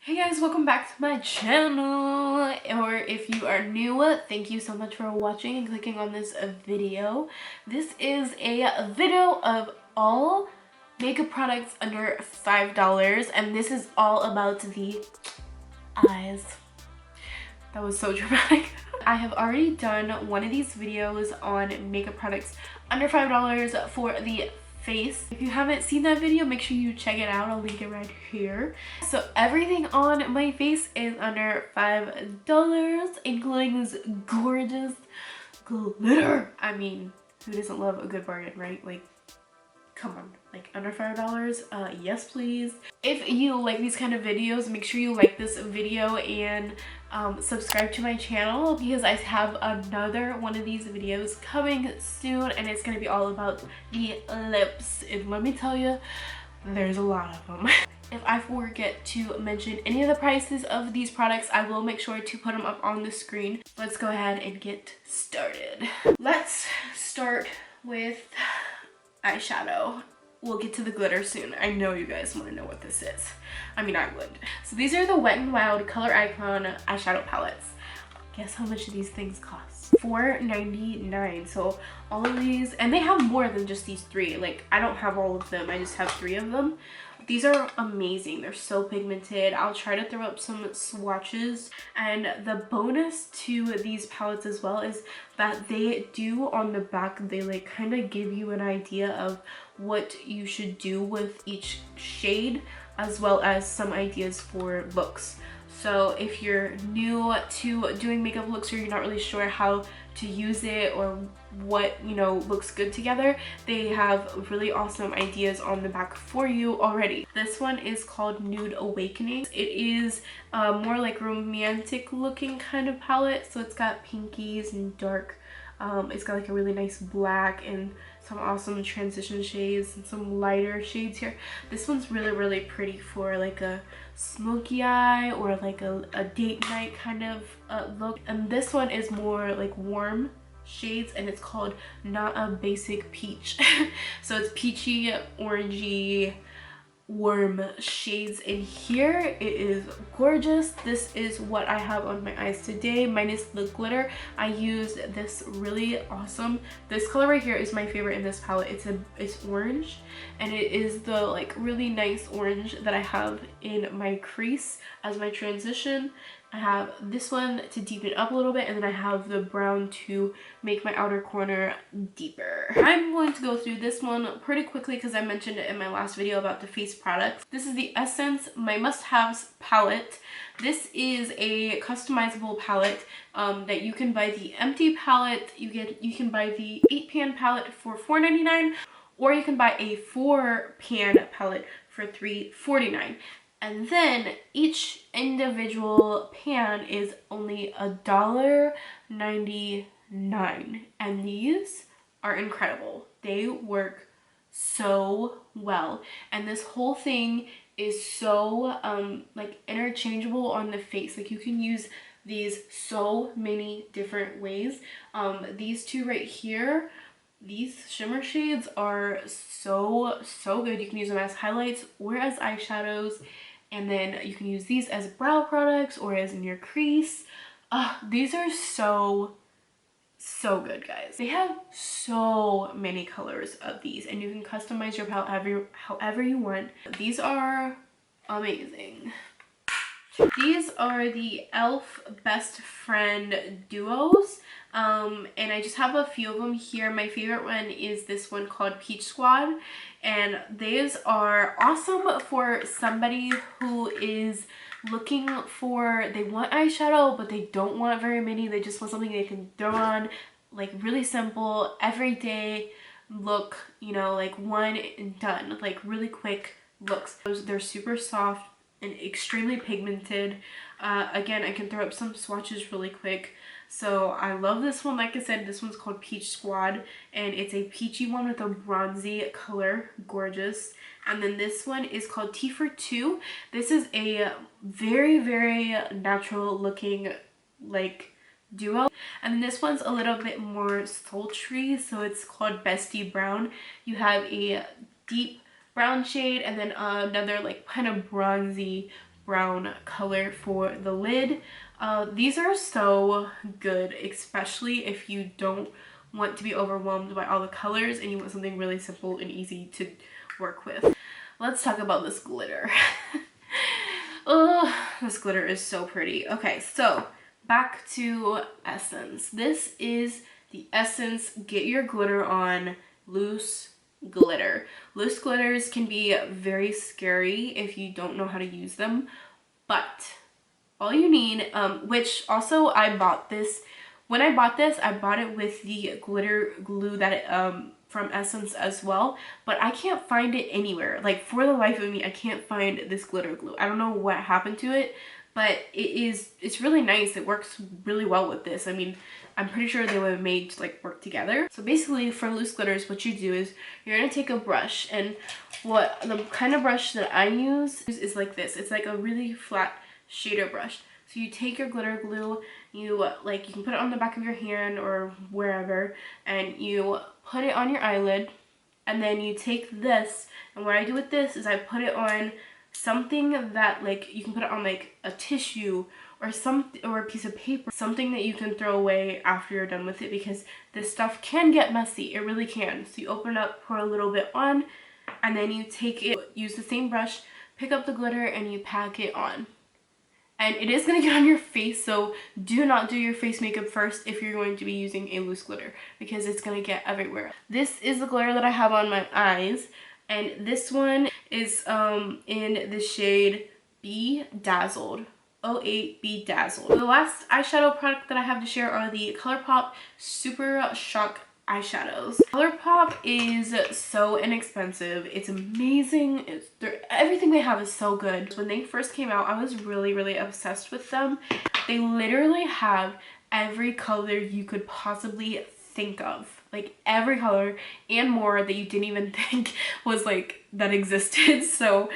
Hey guys, welcome back to my channel, or if you are new, thank you so much for watching and clicking on this video. This is a video of all makeup products under $5, and this is all about the eyes. That was so dramatic. I have already done one of these videos on makeup products under $5 for the face. If you haven't seen that video, make sure you check it out. I'll link it right here. So everything on my face is under $5, including this gorgeous glitter. I mean, who doesn't love a good bargain, right? Like, come on, like under $5? Yes please. If you like these kind of videos, make sure you like this video and subscribe to my channel, because I have another one of these videos coming soon, and it's going to be all about the lips, and let me tell you, there's a lot of them. If I forget to mention any of the prices of these products, I will make sure to put them up on the screen. Let's go ahead and get started. Let's start with eyeshadow. We'll get to the glitter soon. I know you guys want to know what this is. I mean, I would. So these are the Wet n Wild Color Icon eyeshadow palettes. Guess how much these things cost? $4.99. So all of these, and they have more than just these three. Like, I don't have all of them. I just have 3 of them. These are amazing. They're so pigmented. I'll try to throw up some swatches. And the bonus to these palettes as well is that they do on the back, they like kind of give you an idea of what you should do with each shade, as well as some ideas for looks. So if you're new to doing makeup looks, or you're not really sure how to use it or what, you know, looks good together, they have really awesome ideas on the back for you already. This one is called Nude Awakening. It is more like romantic looking kind of palette. So it's got pinkies and dark, it's got like a really nice black and some awesome transition shades and some lighter shades here. This one's really pretty for like a smoky eye or like a date night kind of look. And this one is more like warm shades, and it's called Not a Basic Peach. So it's peachy, orangey, warm shades in here. It is gorgeous. This is what I have on my eyes today, minus the glitter. I used this really awesome, this color right here is my favorite in this palette. It's orange, and it is the like really nice orange that I have in my crease as my transition. I have this one to deepen up a little bit, and then I have the brown to make my outer corner deeper. I'm going to go through this one pretty quickly because I mentioned it in my last video about the face products. This is the Essence My Must-Haves palette. This is a customizable palette that you can buy the empty palette. You can buy the 8-pan palette for $4.99, or you can buy a 4-pan palette for $3.49. And then each individual pan is only $1.99. And these are incredible. They work so well. And this whole thing is so like interchangeable on the face. Like, you can use these so many different ways. These two right here, these shimmer shades are so good. You can use them as highlights or as eyeshadows. And then you can use these as brow products or as in your crease. These are so good, guys. They have so many colors of these, and you can customize your palette however you want. These are amazing. These are the e.l.f. Best Friend Duos. And I just have a few of them here. My favorite one is this one called Peach Squad, and these are awesome for somebody who is looking for, they want eyeshadow but they don't want very many. They just want something they can throw on, like really simple everyday look, you know, like one and done, like really quick looks. They're super soft and extremely pigmented. Again, I can throw up some swatches really quick. So I love this one. Like I said, this one's called Peach Squad, and it's a peachy one with a bronzy color. Gorgeous. And then this one is called Tea for Two. This is a very natural looking like duo. And then this one's a little bit more sultry, so it's called Bestie Brown. You have a deep brown shade and then another like kind of bronzy brown color for the lid. These are so good, especially if you don't want to be overwhelmed by all the colors and you want something really simple and easy to work with. Let's talk about this glitter. Oh, this glitter is so pretty. Okay, so back to Essence. This is the Essence Get Your Glitter On Loose Glitter. Loose glitters can be very scary if you don't know how to use them, but all you need, which also I bought this. When I bought this, I bought it with the glitter glue that it, from Essence as well, but I can't find it anywhere. Like, for the life of me, I can't find this glitter glue. I don't know what happened to it, but it's really nice. It works really well with this. I mean, I'm pretty sure they were made to like work together. So basically for loose glitters, what you do is you're gonna take a brush, and what the kind of brush that I use is like this. It's like a really flat shader brush. So you take your glitter glue, you can put it on the back of your hand or wherever, and you put it on your eyelid, and then you take this, and what I do with this is I put it on something that, like, you can put it on like a tissue or a piece of paper, something that you can throw away after you're done with it, because this stuff can get messy. It really can. So you open it up, pour a little bit on, and then you take it, use the same brush, pick up the glitter, and you pack it on. And it is going to get on your face, so do not do your face makeup first if you're going to be using a loose glitter, because it's going to get everywhere. This is the glitter that I have on my eyes, and this one is in the shade B-dazzled. 08 B-dazzled. The last eyeshadow product that I have to share are the Colourpop Super Shock eyeshadows. Colourpop is so inexpensive. It's amazing. Everything they have is so good. When they first came out, I was really obsessed with them. They literally have every color you could possibly think of. Like every color and more that you didn't even think was like that existed. So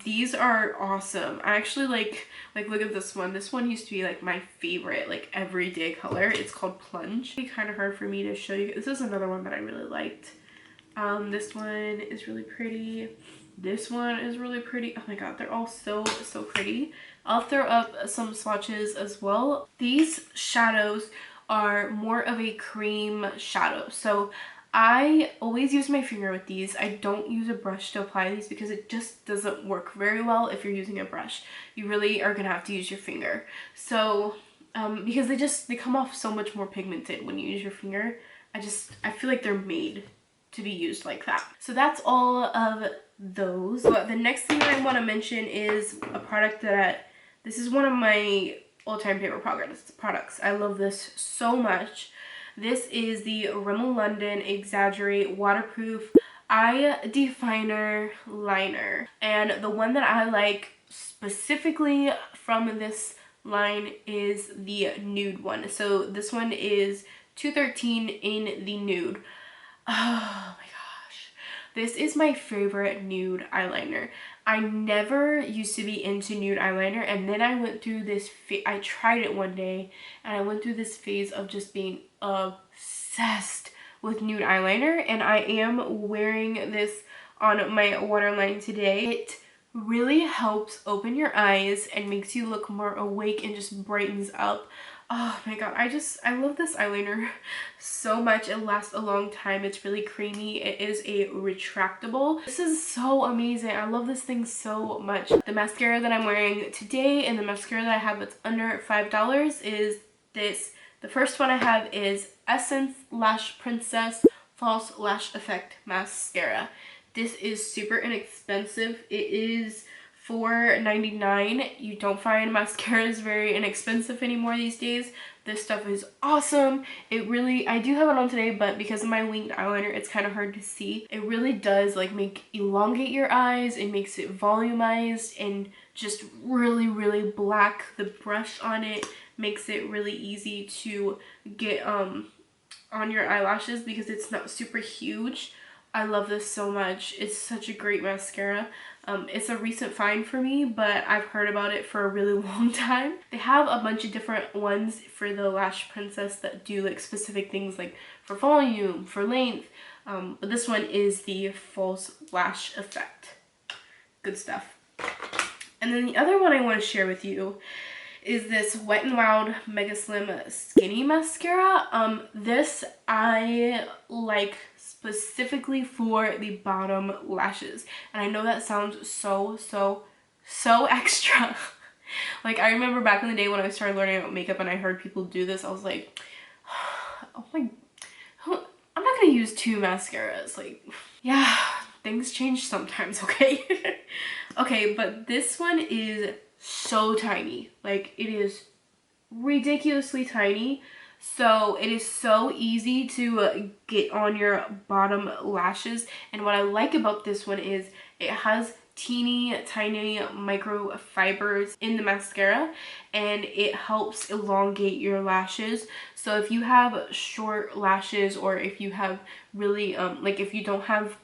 these are awesome. I actually like look at this one. This one used to be like my favorite like everyday color. It's called Plunge. It's kind of hard for me to show you. This is another one that I really liked. This one is really pretty. This one is really pretty. Oh my god, they're all so pretty. I'll throw up some swatches as well. These shadows are more of a cream shadow, so I always use my finger with these. I don't use a brush to apply these because it just doesn't work very well if you're using a brush. You really are gonna have to use your finger. So because they come off so much more pigmented when you use your finger. I feel like they're made to be used like that. So that's all of those. But the next thing I want to mention is a product that this is one of my all-time favorite products. I love this so much. This is the Rimmel London Exaggerate Waterproof Eye Definer Liner. And the one that I like specifically from this line is the Nude one. So this one is 213 in the Nude. Oh my gosh. This is my favorite nude eyeliner. I never used to be into nude eyeliner, and then I went through this I tried it one day and I went through this phase of just being obsessed with nude eyeliner, and I am wearing this on my waterline today. It really helps open your eyes and makes you look more awake and just brightens up. Oh my god, I love this eyeliner so much. It lasts a long time. It's really creamy. It is a retractable. This is so amazing. I love this thing so much. The mascara that I'm wearing today and the mascara that I have that's under $5 is this. The first one I have is Essence Lash Princess False Lash Effect Mascara. This is super inexpensive. It is $4.99. You don't find mascaras very inexpensive anymore these days. This stuff is awesome. I do have it on today, but because of my winged eyeliner, it's kind of hard to see. It really does like elongate your eyes. It makes it volumized and just really black. The brush on it makes it really easy to get on your eyelashes because it's not super huge. I love this so much. It's such a great mascara. It's a recent find for me, but I've heard about it for a really long time. They have a bunch of different ones for the Lash Princess that do like specific things like for volume, for length, but this one is the False Lash Effect. Good stuff. And then the other one I want to share with you is this Wet n Wild Mega Slim Skinny Mascara. This I like specifically for the bottom lashes. And I know that sounds so extra. Like, I remember back in the day when I started learning about makeup and I heard people do this, I was like, oh my, I'm not gonna use 2 mascaras. Like, yeah, things change sometimes, okay? Okay, but this one is so tiny. Like, it is ridiculously tiny. So it is so easy to get on your bottom lashes. And what I like about this one is it has teeny tiny microfibers in the mascara, and it helps elongate your lashes. So if you have short lashes, or if you have really like if you don't have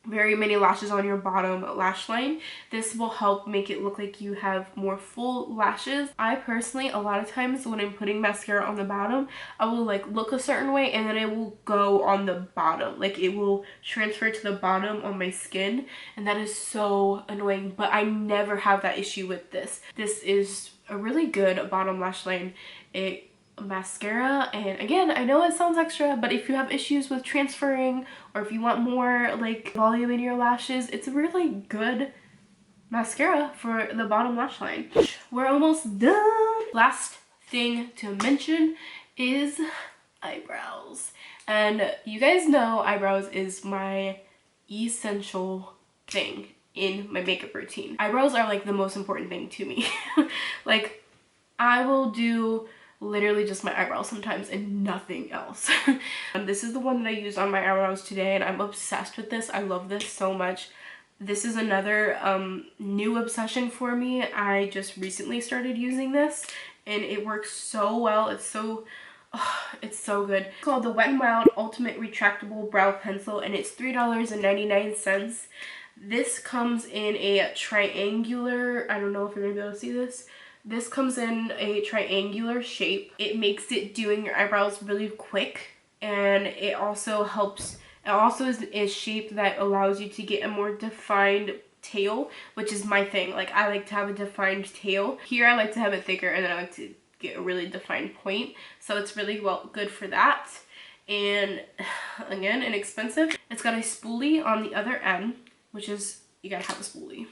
very many lashes on your bottom lash line, this will help make it look like you have more full lashes. I personally, a lot of times when I'm putting mascara on the bottom, I will like look a certain way and then it will go on the bottom. Like, it will transfer to the bottom on my skin, and that is so annoying, but I never have that issue with this. This is a really good bottom lash line mascara. And again, I know it sounds extra, but if you have issues with transferring, or if you want more like volume in your lashes, it's a really good mascara for the bottom lash line. We're almost done. Last thing to mention is eyebrows. And you guys know eyebrows is my essential thing in my makeup routine. Eyebrows are like the most important thing to me. Like, I will do literally just my eyebrows sometimes and nothing else. And this is the one that I used on my eyebrows today, and I'm obsessed with this. I love this so much. This is another new obsession for me. I just recently started using this and it works so well. It's so good. It's called the Wet n Wild Ultimate Retractable Brow Pencil, and it's $3.99. This comes in a triangular, I don't know if you're gonna be able to see this. This comes in a triangular shape. It makes it doing your eyebrows really quick, and it also helps, it also is a shape that allows you to get a more defined tail, which is my thing. Like, I like to have a defined tail. Here I like to have it thicker, and then I like to get a really defined point. So it's really good for that. And again, inexpensive. It's got a spoolie on the other end, which is, you gotta have a spoolie.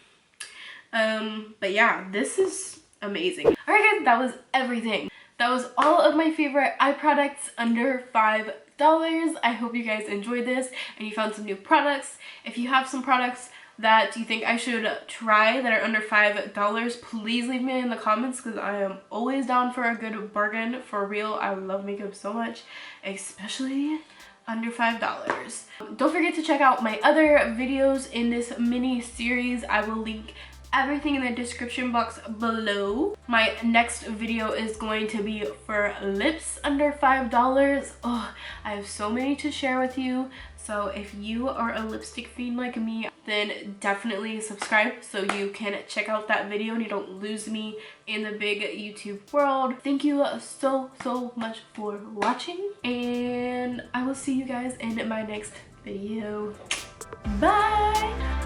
But yeah, this is amazing. Alright guys, that was everything. That was all of my favorite eye products under $5. I hope you guys enjoyed this and you found some new products. If you have some products that you think I should try that are under $5, please leave me in the comments, because I am always down for a good bargain. For real, I love makeup so much, especially under $5. Don't forget to check out my other videos in this mini series. I will link everything in the description box below. My next video is going to be for lips under $5. Oh, I have so many to share with you. So if you are a lipstick fiend like me, then definitely subscribe so you can check out that video and you don't lose me in the big YouTube world. Thank you so much for watching, and I will see you guys in my next video. Bye!